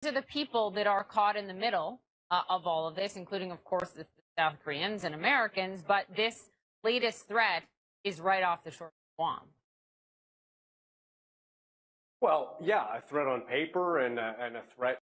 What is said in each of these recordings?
These are the people that are caught in the middle of all of this, including, of course, the South Koreans and Americans. But this latest threat is right off the shore of Guam. Well, yeah, a threat on paper and a threat.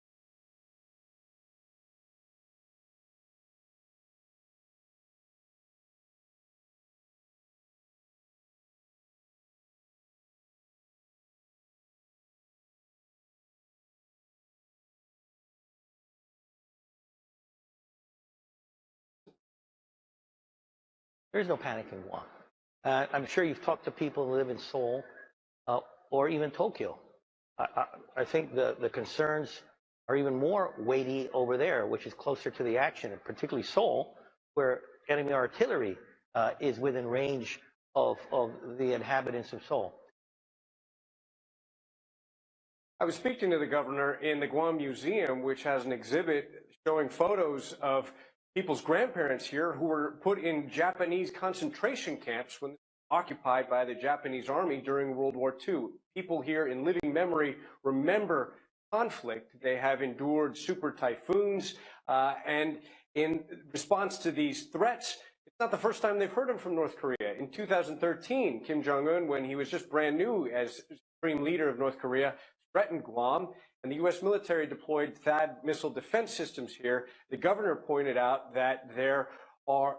There's no panic in Guam. I'm sure you've talked to people who live in Seoul or even Tokyo. I think the concerns are even more weighty over there, which is closer to the action, and particularly Seoul, where enemy artillery is within range of the inhabitants of Seoul. I was speaking to the governor in the Guam Museum, which has an exhibit showing photos of people's grandparents here who were put in Japanese concentration camps when occupied by the Japanese army during World War II. People here in living memory remember conflict. They have endured super typhoons, and in response to these threats, it's not the first time they've heard them from North Korea. In 2013, Kim Jong-un, when he was just brand new as supreme leader of North Korea, threatened Guam, and the U.S. military deployed THAAD missile defense systems here. The governor pointed out that there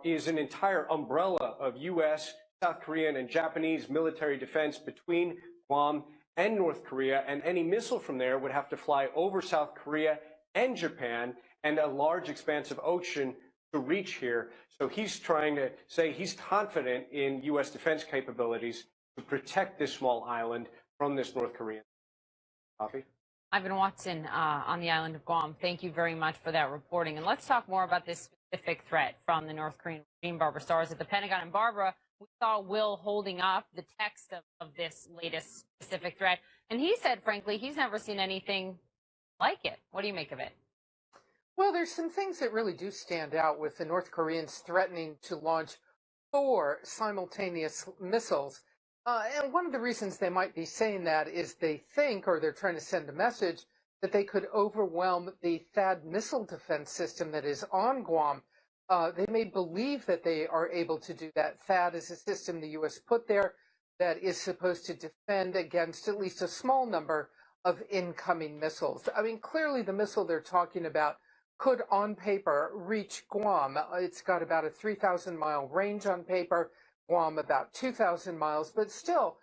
is an entire umbrella of U.S., South Korean, and Japanese military defense between Guam and North Korea, and any missile from there would have to fly over South Korea and Japan and a large expanse of ocean to reach here. So he's trying to say he's confident in U.S. defense capabilities to protect this small island from this North Korean. Copy. Ivan Watson on the island of Guam. Thank you very much for that reporting. And let's talk more about this specific threat from the North Korean regime. Barbara Starrs at the Pentagon. And Barbara, we saw Will holding up the text of this latest specific threat. And he said, frankly, he's never seen anything like it. What do you make of it? Well, there's some things that really do stand out with the North Koreans threatening to launch 4 simultaneous missiles. And one of the reasons they might be saying that is they think, or they're trying to send a message, that they could overwhelm the THAAD missile defense system that is on Guam. They may believe that they are able to do that. THAAD is a system the U.S. put there that is supposed to defend against at least a small number of incoming missiles. I mean, clearly the missile they're talking about could, on paper, reach Guam. It's got about a 3,000-mile range on paper. Guam about 2,000 miles, but still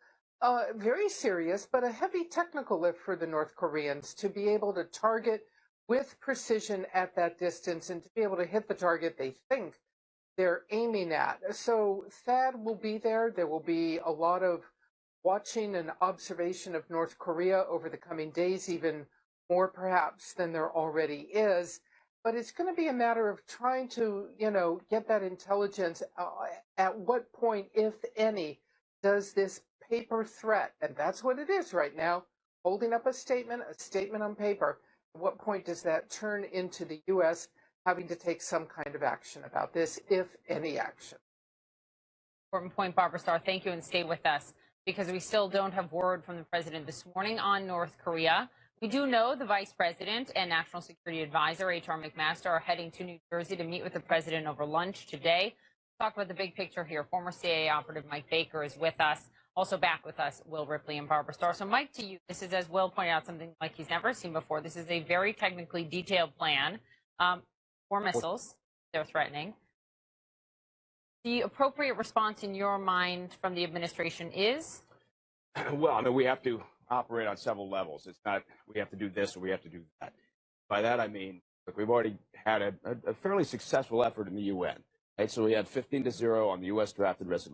very serious, but a heavy technical lift for the North Koreans to be able to target with precision at that distance and to be able to hit the target they think they're aiming at. So THAAD will be there. There will be a lot of watching and observation of North Korea over the coming days, even more perhaps than there already is. But it's going to be a matter of trying to, get that intelligence. At what point, if any, does this paper threat, and that's what it is right now, holding up a statement on paper, at what point does that turn into the U.S. having to take some kind of action about this, if any action? Important point, Barbara Starr. Thank you, and stay with us, because we still don't have word from the president this morning on North Korea. We do know the Vice President and National Security Advisor, H.R. McMaster, are heading to New Jersey to meet with the president over lunch today. Talk about the big picture here. Former CIA operative Mike Baker is with us. Also back with us, Will Ripley and Barbara Starr. So, Mike, to you, this is, as Will pointed out, something like he's never seen before. This is a very technically detailed plan. 4 missiles they're threatening. The appropriate response in your mind from the administration is? Well, I mean, we have to operate on several levels. It's not we have to do this or we have to do that. By that I mean, look, we've already had a fairly successful effort in the UN. Right? So we had 15-0 on the U.S. drafted resolution.